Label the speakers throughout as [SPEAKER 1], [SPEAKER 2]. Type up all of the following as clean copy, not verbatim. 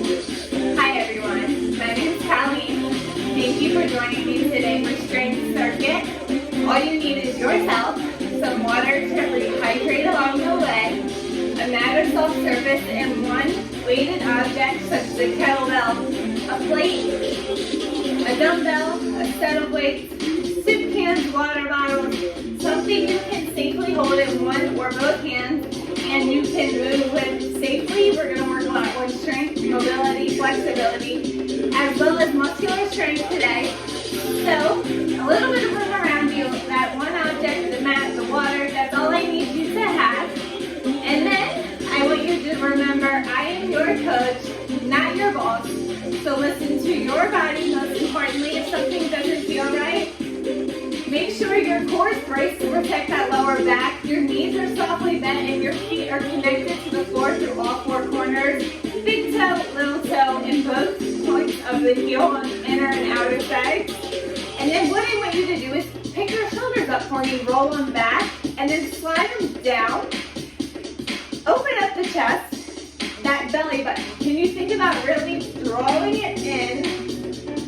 [SPEAKER 1] Hi everyone, my name is Colleen. Thank you for joining me today for Strength Circuit. All you need is yourself, some water to rehydrate along the way, a mat or soft surface, and one weighted object such as a kettlebell, a plate, a dumbbell, a set of weights, soup cans, water bottles, something you can safely hold in one or both hands and you can move with safely. We're going to work a lot with strength, mobility, flexibility, as well as muscular strength today. So, a little bit of room around you, that one object, the mat, the water, that's all I need you to have. And then, I want you to remember, I am your coach, not your boss. So listen to your body, most importantly. If something doesn't feel right, make sure your core is braced to protect that lower back. Your knees are softly bent and your feet are connected to the floor through all four corners. Big toe, little toe, and both points of the heel on inner and outer sides. And then what I want you to do is pick your shoulders up for me, roll them back, and then slide them down. Open up the chest, that belly button. Can you think about really drawing it in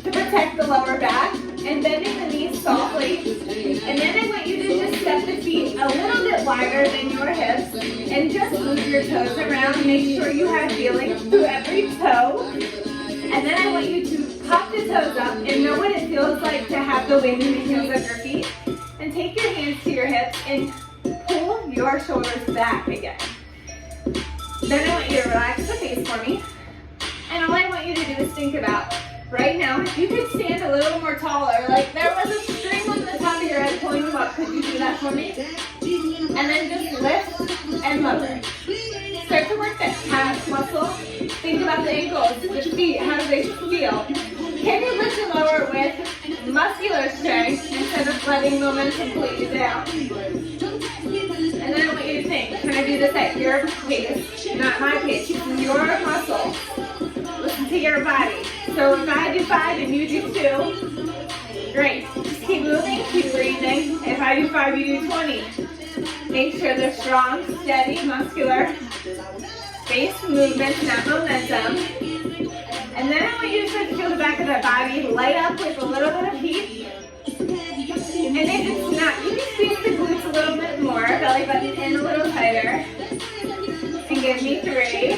[SPEAKER 1] to protect the lower back and bending the knees softly? And then I want you to just step the feet a little bit wider than your hips and just move your toes around. Make sure you have feeling through every toe. And then I want you to pop the toes up and know what it feels like to have the wind in the heels of your feet. And take your hands to your hips and pull your shoulders back again. Then I want you to relax the face for me. And all I want you to do is think about, right now, if you could stand a little more taller, like there was a string on the top of your head pulling you up, could you do that for me? And then just lift and lower. Start to work that calf muscle. Think about the ankles, the feet, how do they feel? Can you lift and lower with muscular strength instead of letting momentum pull you down? And then I want you to think, can I do this at your pace, not my pace? Your muscle. Listen to your body. So if I do 5 and you do 2, great. Just keep moving, keep breathing. If I do 5, you do 20. Make sure they're strong, steady, muscular, space movements, not momentum. And then I want you to start to feel the back of the body light up with a little bit of heat. And if it's not, you can squeeze the glutes a little bit more, belly button in a little tighter. And give me 3,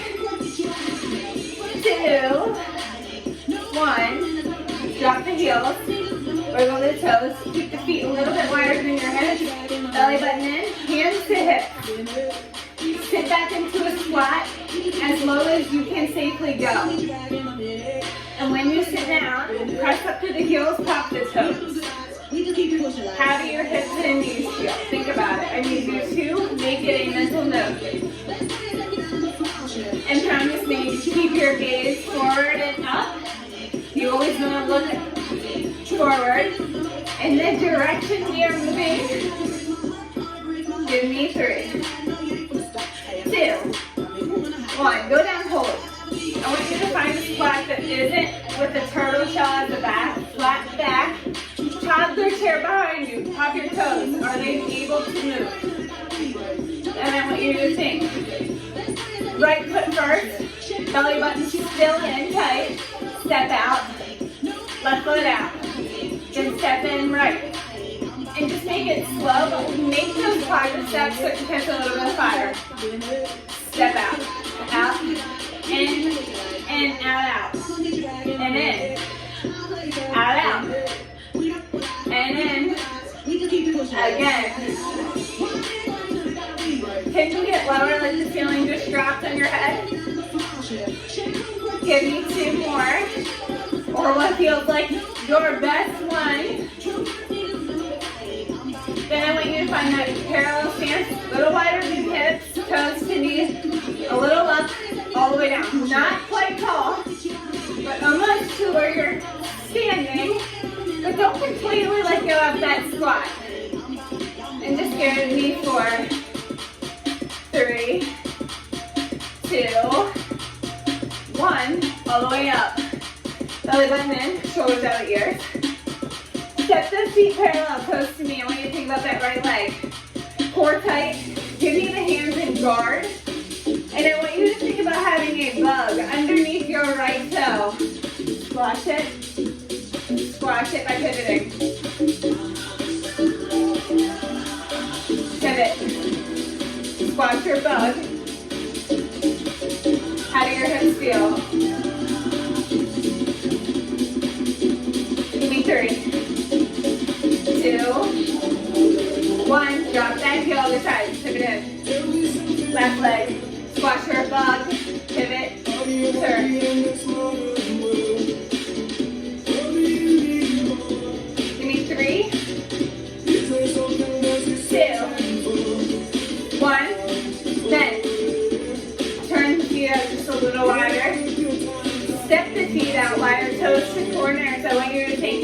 [SPEAKER 1] 2, 1. Drop the heels, wiggle the toes, keep the feet a little bit wider than your hips, belly button in, hands to hips. Sit back into a squat as low as you can safely go. And when you sit down, press up to the heels, pop the toes. How do your hips and knees feel? Think about it. I need you to make it a mental note. And promise me to keep your gaze forward and up. You always want to look forward. In the direction you're moving, give me 3, 2, 1. Go down, hold. I want you to find a squat that isn't with the turtle shell at the back, flat back. Toddler chair behind you. Pop your toes. Are they able to move? And I want you to think. Right foot first. Belly button still in tight. Step out. Left foot out. Then step in right. And just make it slow, but make those quadriceps so you catch a little bit of fire. Step out. Out. In. And out. And in. Out, out. And in. Again. Can you get lower like the ceiling just dropped on your head? Give me 2 more. Or what feels like your best one. Then I want you to find that parallel stance, a little wider than hips, toes to knees, a little up, all the way down. Not quite tall, but almost to where you're standing. But don't completely let go of that squat. And just give me 4, 3, 2, 1. All the way up. Belly button in, shoulders out, ears. Step the feet parallel, close to me. I want you to think about that right leg. Core tight. Give me the hands in guard. And I want you to think about having a bug underneath your right So, squash it by pivoting. Pivot. Squash your bug. How do your hips feel? Give me 3, 2, 1. Drop that heel other side. Pivot in. Left leg. Squash your bug. Pivot. Turn. Give me 3, 2, 1. Then turn the feet out just a little wider. Step the feet out wider, toes to corners. I want you to take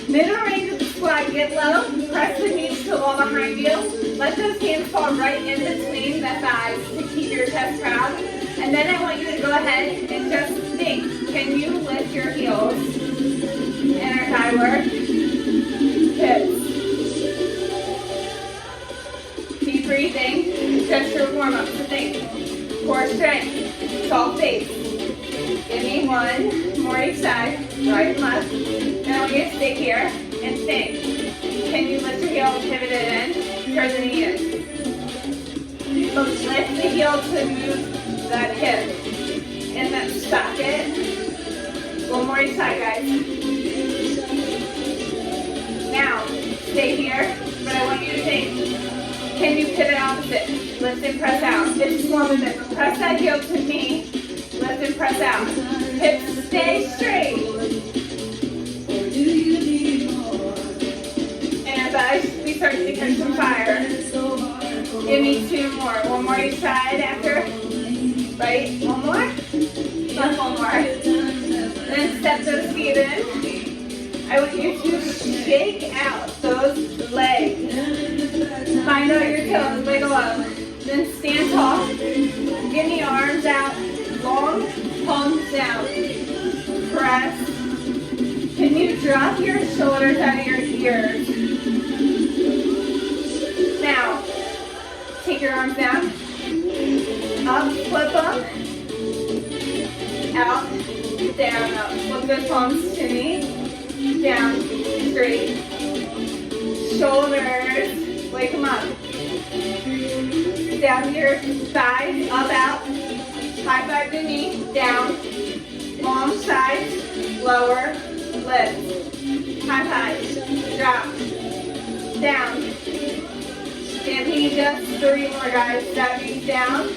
[SPEAKER 1] middle range of the squat. Get low. Press the knees to the wall behind you. Let those hands fall right in between the thighs to keep your chest proud. And then I want you to go ahead and just think. Can you lift your heels? Inner thigh work. Hips. Keep breathing. Just your warm-up. So think. Core strength. Tall face. Give me 1 more each side. Right and left. And I want you to stay here and think. Can you lift your heel, pivot it in, turn the knee in. So lift the heel to move that hip in that socket. 1 more each side, guys. Now, stay here, but I want you to think. Can you pivot opposite? Lift and press out. It's more than this. Press that heel to knee. Lift and press out. Hips stay straight. We start to catch some fire. Give me 2 more. 1 more each side after. Right? 1 more. Left 1 more. Then step those feet in. I want you to shake out those legs. Find out your toes. Wiggle up. Then stand tall. Give me arms out. Long palms down. Press. Can you drop your shoulders out of your ears? Now, take your arms down, up, flip them, out, down, up. Flip those palms to me, down, straight. Shoulders, wake them up. Down to your thighs, up, out. High five the knee, down. Long sides, lower, lift. High five, drop, down. Stamping just 3 more, guys. Stepping down.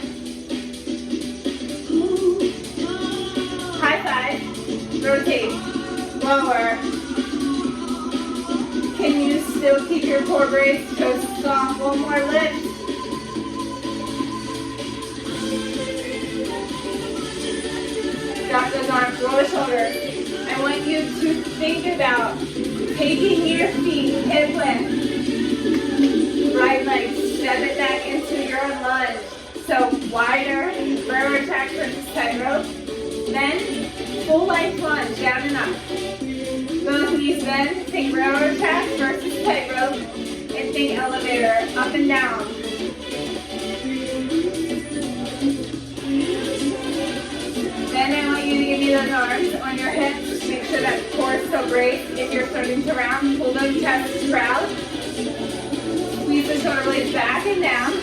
[SPEAKER 1] High five. Rotate. Lower. Can you still keep your core braced? Toes soft. 1 more lift. Drop those arms. Roll the shoulders. I want you to think about taking your feet hip width. Right leg, step it back into your lunge. So wider, railroad track versus tightrope. Then full length lunge, down and up. Both knees bend, think railroad track versus tightrope. And think elevator, up and down. Then I want you to give me those arms on your hips. Make sure that core is still braced. If you're starting to round, pull those chests proud. Squeeze the shoulder blades back and down.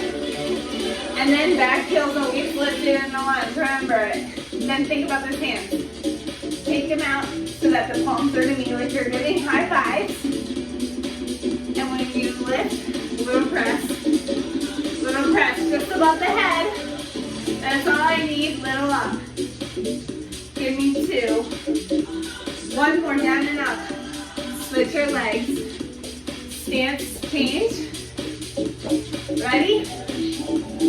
[SPEAKER 1] And then back heels always lifted in the lunge. Remember it. Then think about those hands. Take them out so that the palms are to me like you're giving high fives. And when you lift, little press. Little press just above the head. That's all I need. Little up. Give me 2. 1 more, down and up. Switch your legs. Stance change. Ready?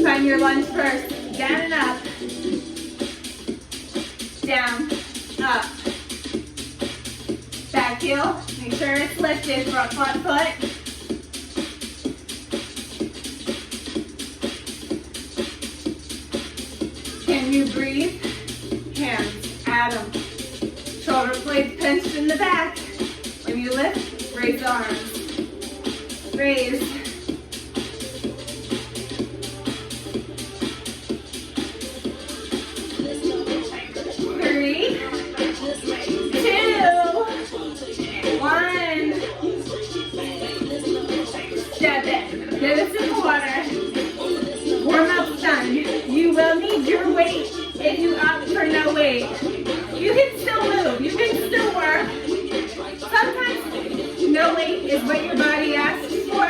[SPEAKER 1] Find your lunge first. Down and up. Down, up. Back heel. Make sure it's lifted. Front foot. Can you breathe? Hands, add them. Shoulder blades pinched in the back. When you lift, raise arms. Raise. weight, you can still move, you can still work. Sometimes no weight is what your body asks for,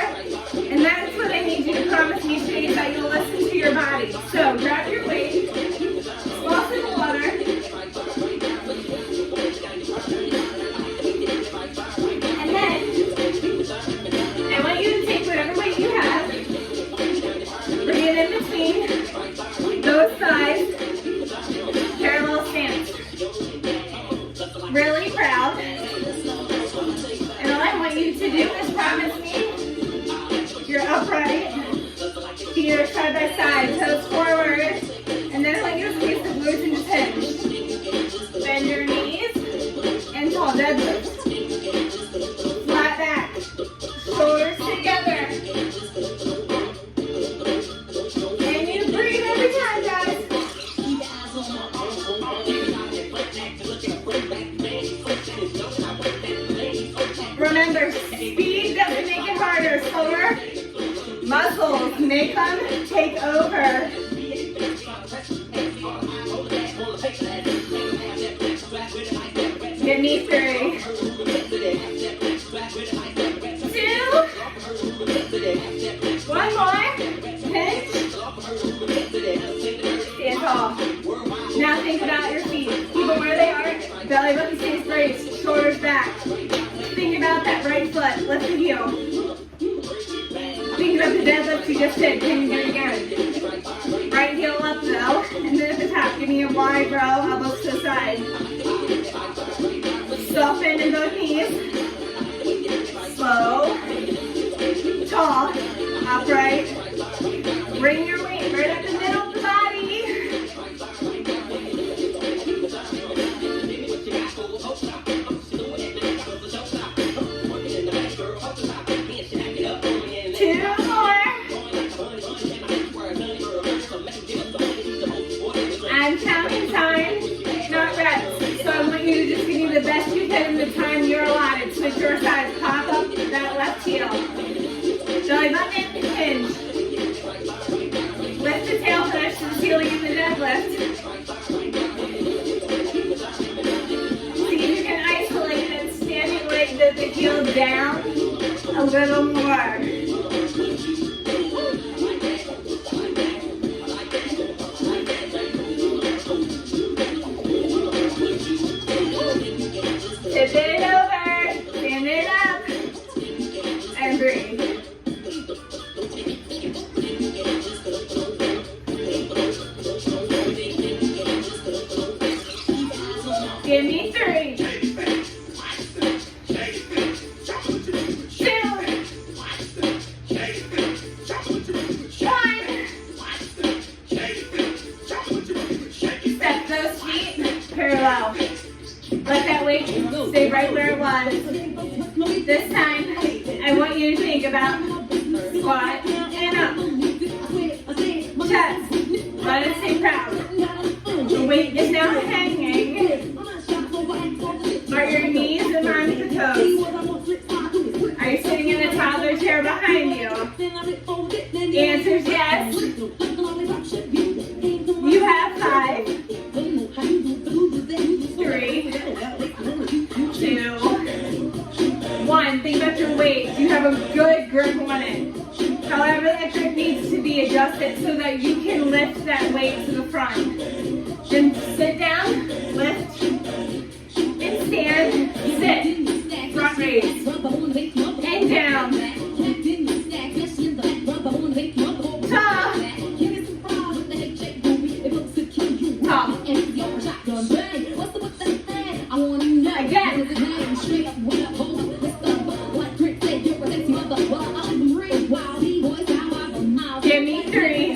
[SPEAKER 1] and that's what I need you to promise me today, is that you'll listen to your body. So grab your weight, squat in the water, and then I want you to take whatever weight you have, bring it in between those thighs, parallel stance. Really proud. And all I want you to do is promise me you're upright, feet are side by side, toes forward, and then I want you to squeeze the glutes and just hinge. Bend your knees and tall deadlift. Flat back, shoulders together. And you breathe every time, guys. Remember, speed doesn't make it harder. Slower muscles make them take over. Give me 3, 2, 1 more. Pinch. Stand tall. Now think about your feet. Keep them where they are. Belly button stays braced. Shoulders back. Think about that right foot. Lift the heel. Think about the deadlift you just did. Can you do it again? Right heel up though. And then at the top, give me a wide row. Elbows to the side. Soften in both knees. Slow. Tall. Upright. Bring your weight right up the middle of the body. I'm counting time, not reps. So I want you to just give me the best you can in the time you're allotted. Switch your sides. Pop up that left heel. Belly button, hinge. Lift the tail, finish the ceiling in the deadlift. See if you can isolate that standing leg, the heel down a little more. Tip it over, stand it up, and breathe. Give me 3, 2, 1. Step those feet parallel. Let that weight stay right where it was. This time, I want you to think about squat and up. Chest. Let it stay proud. The weight is now hanging. Are your knees in line with the toes? Are you sitting in a toddler chair behind you? The answer is yes. You have 5, 3, 2, 1. Think about your weight. You have a good grip on it. However, that grip needs to be adjusted so that you can lift that weight to the front. Then sit down, lift, and stand, sit, front raise, and down. Top. Top. Again. Give me 3.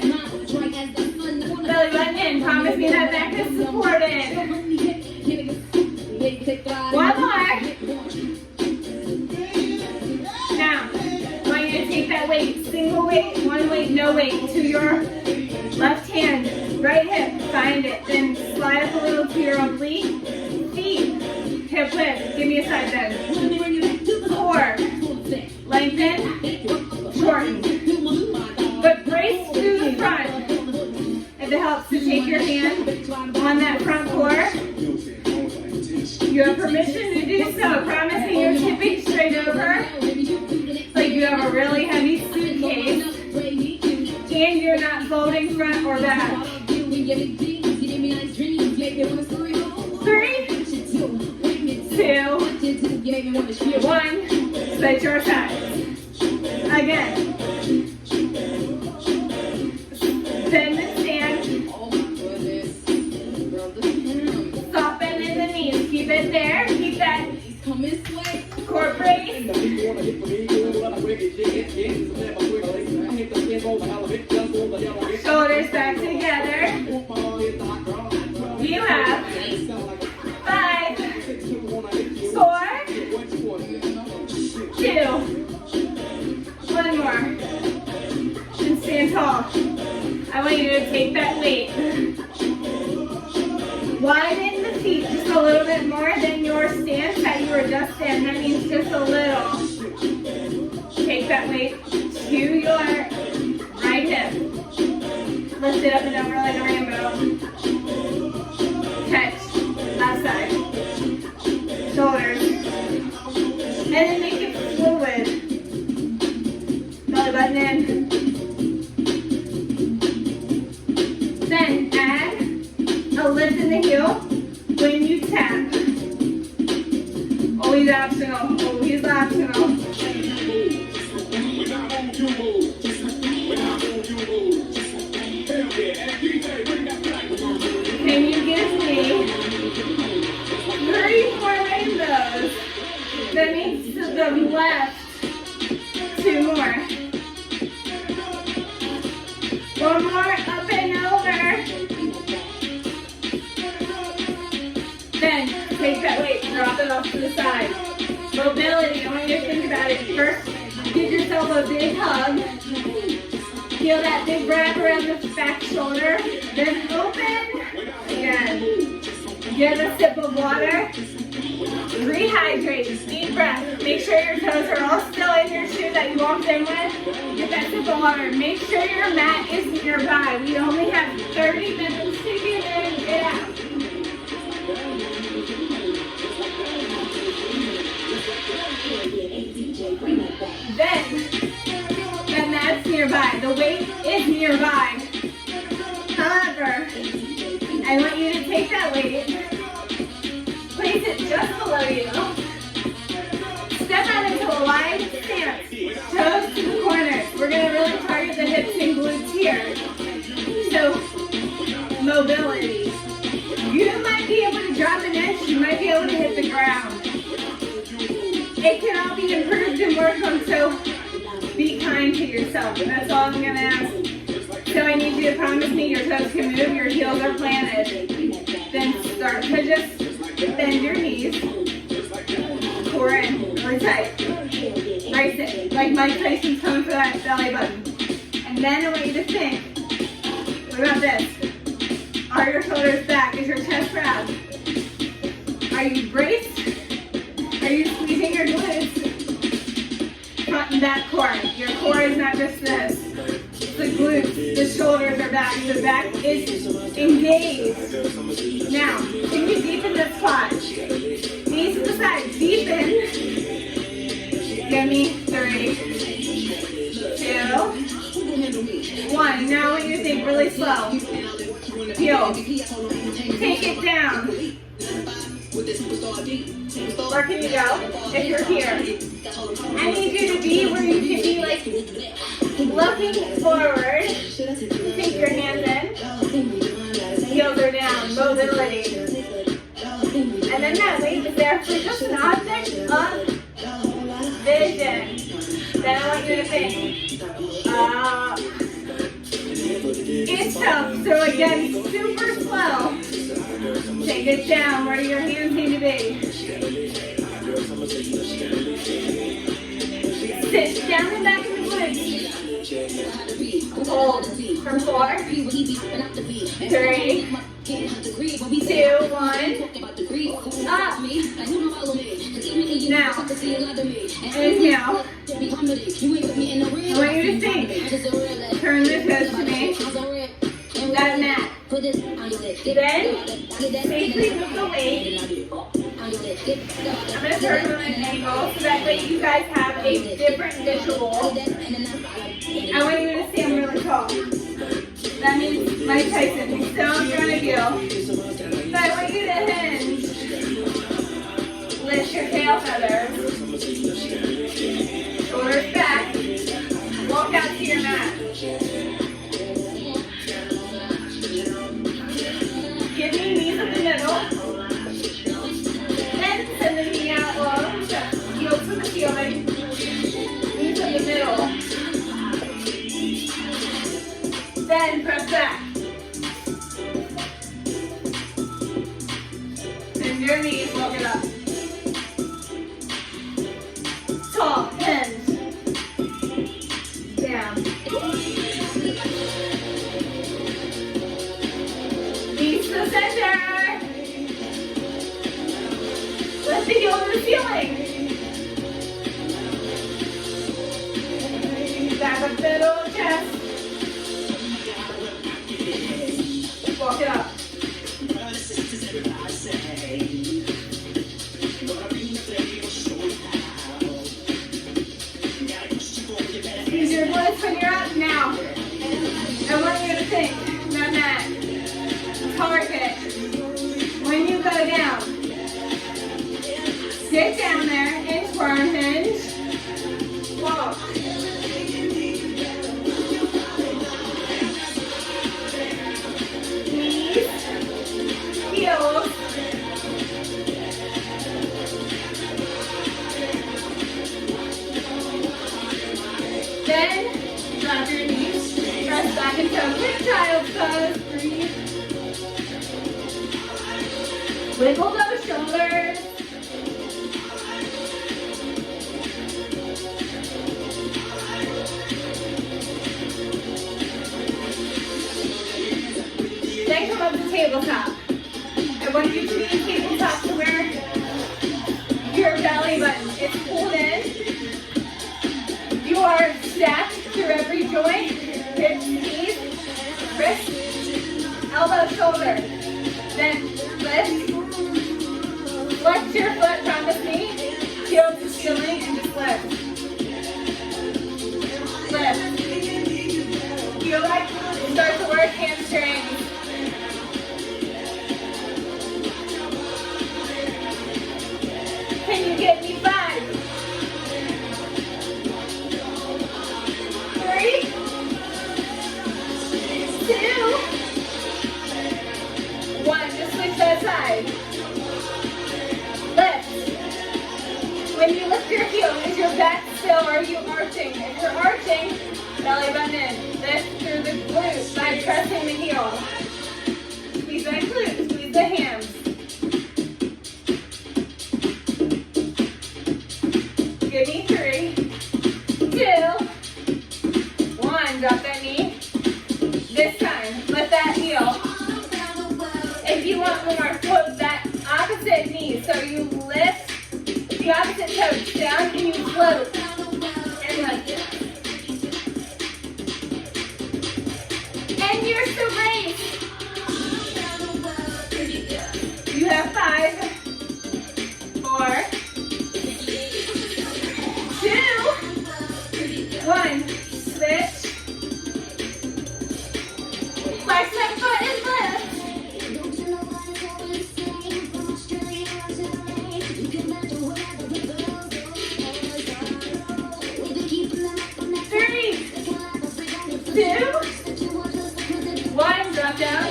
[SPEAKER 1] Belly button in. Promise me that back is supported. 1 more. Now, I want you to take that weight. Single weight, 1 weight, no weight. To your left hand. Right hip. Find it. Then slide up a little to your oblique. Feet. Hip lift. Give me a side bend. 4. Lengthen. Shorten. But brace to the front. If it helps to take your hand on that front core You have permission to do so. Promising you're tipping straight over. Like you have a really heavy suitcase. And you're not folding front or back. 3, 2, 1. Switch your sides. Again. Bend and stand. Soften in the knees. Keep it there. Keep that core brace. Shoulders back together. You have 5, 4, 2, 1 more. And stand tall. I want you to take that weight. Widen the feet just a little bit more than your stance that you were just in. That means just a little. Take that weight to your right hip. Lift it up and over like a rainbow. Catch. Left side. Shoulders. And then make it fluid. Belly button in. Then add a lift in the heel when you tap. Always optional. Always optional. Can you give me 3 more rainbows? That means to the left. 2 more. 1 more, up and over. Then take that weight, drop it off to the side. Mobility, I want you to think about it. First, give yourself a big hug. Feel that big wrap around the back shoulder. Then open. Again. Get a sip of water. Rehydrate. Deep breath. Make sure your toes are all still in your shoe that you walked in with. Get that sip of water. Make sure your mat is nearby. We only have 30 minutes to get in and get out. Then that's nearby. The weight is nearby. However, I want you to take that weight, place it just below you, step out into a wide stance, toes to the corners. We're going to really target the hips and glutes here. So, mobility. You might be able to drop an inch, you might be able to hit the ground. It can all be improved and worked on, so be kind to yourself. And that's all I'm going to ask. So I need you to promise me your toes can move, your heels are planted. Then start to just bend your knees. Core in, really tight. Brace it, like Mike Tyson's coming for that belly button. And then I want you to think, what about this? Are your shoulders back? Is your chest proud? Are you braced? Are you squeezing your glutes? Front and back core. Your core is not just this. The glutes, the shoulders are back. The back is engaged. Now, continue deep in this squat. Knees to the side. Deepen. Give me 3, 2, 1. Now I want you to think really slow. Heel. Take it down. Where can you go? If you're here. I need you to be where you can be like looking forward. Take your hands in. Heels are down. Mobility. And then that weight is there for just an object of vision. Then I want you to think. It's tough. So again, super slow. Take it down where your hands need to be. Sit down and back in the glutes. Hold for 4, 3, 2, 1. Up. Now. Inhale. I want you to think. Turn the toes to me. That mat. Then, safely move the weight I'm going to turn on an angle so that way you guys have a different visual. I want you to stand really tall. That means Mike Tyson, he's still in front of you. So I want you to hinge. Lift your tail feathers. Shoulders back. Walk out to your mat. Give me knees in the middle. Then send the knee out long. Heels to the ceiling. Knees in the middle. Then press back. Bend your knees, walk it up. Tall, hinge. Down. Knees to the center. Lift the heel to the ceiling. Back up, middle, chest. Walk it up. Use your glutes when you're up now. I want you to think, not that. Target. When you go down, sit down there, inchworm hinge, walk. Heels. Then drop your knees. Press back into a quick child's pose. Breathe. Wiggle those shoulders. Then come up to tabletop. I want you to be in tabletop to where your belly button is pulled in. You are stacked through every joint, hips, knees, wrists, elbow, shoulder. Then lift. Flex your foot, promise me. Heel to ceiling and just lift. Lift. Feel like start to work hamstrings. Can you get me 5? 3, 2, 1. Just switch that side. Lift. When you lift your heel, is your back still or are you arching? If you're arching, belly button in. Lift through the glutes by pressing the heel. Squeeze that glute, squeeze the hands. Give me 3, 2, 1. Drop that knee. This time, lift that heel. If you want more, float that opposite knee. So you lift the opposite toes down and you float. And lift it. And you're still raised. You have 5, 4, 2, 1. Switch. Flex that foot and lift. 3, 2, 1. Drop down.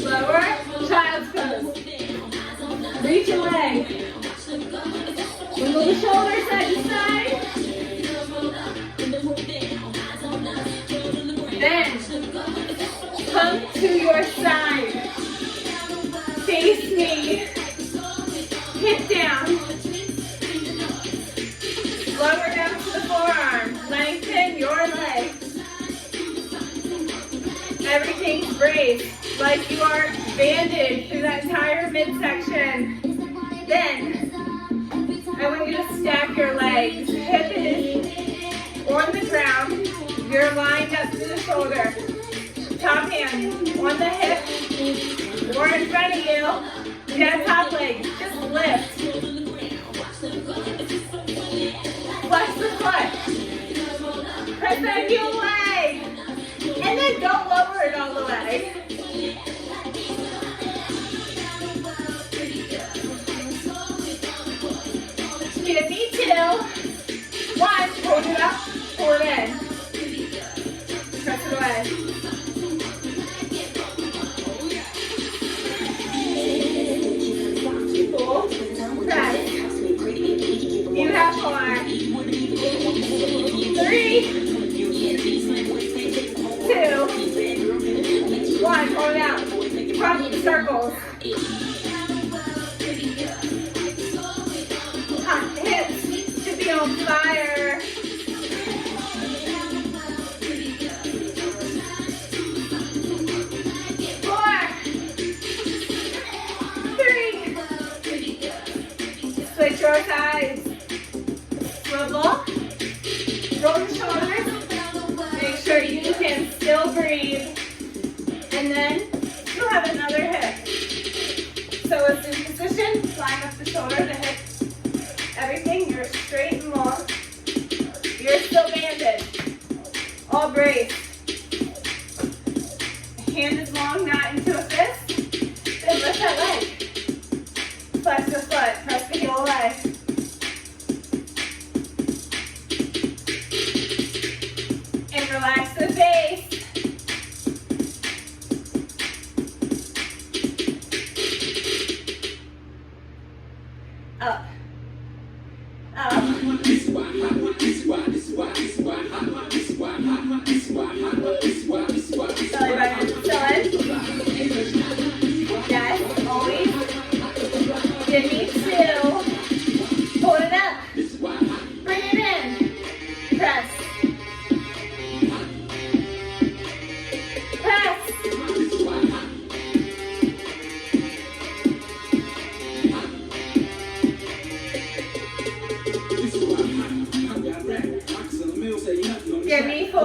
[SPEAKER 1] Lower. Child's pose. Reach your leg. Wiggle the shoulders side to side. Then come to your side. Face me. Hip down. Lower down to the forearm. Lengthen your legs. Everything's braced like you are banded through that entire midsection. Then I want you to stack your legs. Hip is on the ground. You're lined up to the shoulder. Top hand on the hip or in front of you. You got top leg. Just lift. Give me 2. 1, hold it up, pull it in. Press it away. Pull, press. You have 4. 3, 2, 1, hold it out. Front circles. Hips should be on fire. 4, 3. Switch your sides. Swivel. Roll the shoulders. Make sure you can still breathe. And then you have another hip. So it's in position, line up the shoulder, the hip, everything. You're straight and long. You're still banded. All brace. Hand is long, not into a fist. Then lift that leg. Flex the foot, press the heel away. And relax the face. Up. Up. Belly button still in. Yes, always. Give me 2. Hold it up. Bring it in. Press. Press. Give me 4.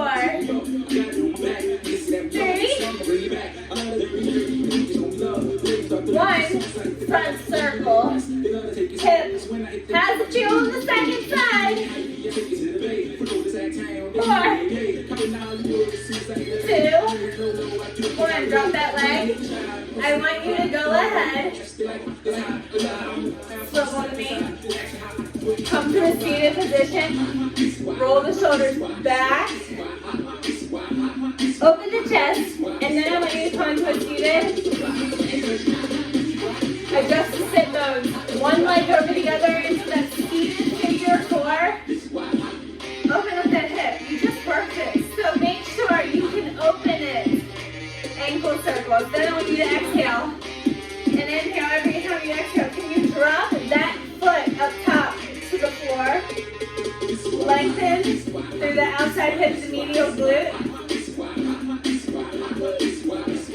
[SPEAKER 1] 3. 1. Front circle. Hip has to feel on the second side. 4. 2. 1. Drop that leg. I want you to go ahead. Swivel to me. Come to a seated position. Roll the shoulders back. Open the chest. And then I want you to come into a seated. Adjust the sit bones. One leg over the other into that seated figure 4. Open up that hip. You just worked it. So make sure you can open it. Ankle circles. Then I want you to exhale. And inhale every time you exhale. Can you drop that foot up top to the floor? Lengthen through the outside hips and medial glute.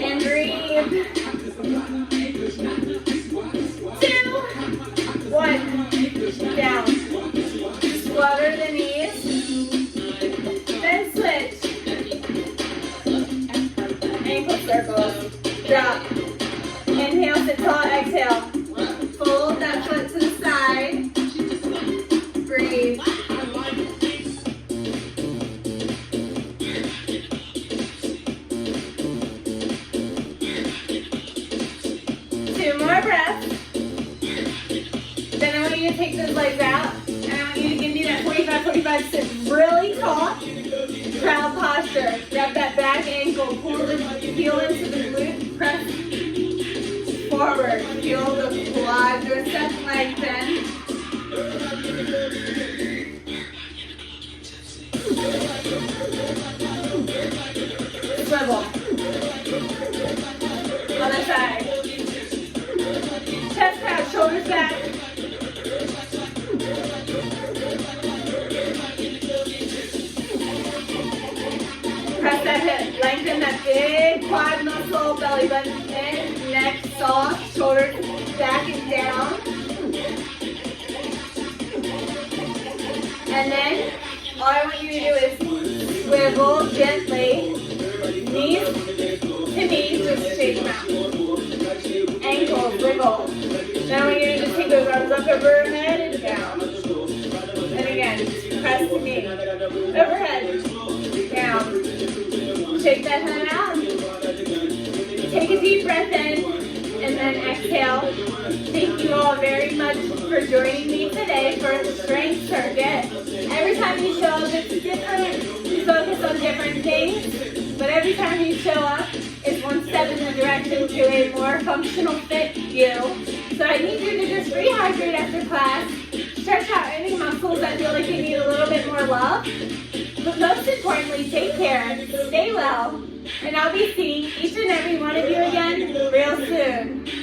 [SPEAKER 1] And breathe. 2, 1. Down. Flutter the knees. Then switch. Ankle circles. Drop. Inhale, sit tall, exhale. Fold that foot to the side. Breathe. More breath. Then I want you to take those legs out. And I want you to give me that 45, sit really tall. Proud posture. Grab that back ankle. Pull the heel into the glute. Press forward. Feel the quadricep lengthen. Swivel. Other side. Chest out, shoulders back. Press that hip, lengthen that big quad muscle, belly button in, neck soft, shoulders back and down. And then all I want you to do is swivel gently, knees to knees, just shake them out. Ankles, wiggle. Now I want you to just take those arms up overhead and down. And again, press to knee. Overhead, down. Shake that head out. Take a deep breath in, and then exhale. Take you all all very much for joining me today for Strength Circuit. Every time you show up, it's different. You focus on different things, but every time you show up, it's one step in the direction to a more functional fit you. So I need you to just rehydrate after class, stretch out any muscles that feel like they need a little bit more love, but most importantly, take care, stay well, and I'll be seeing each and every one of you again real soon.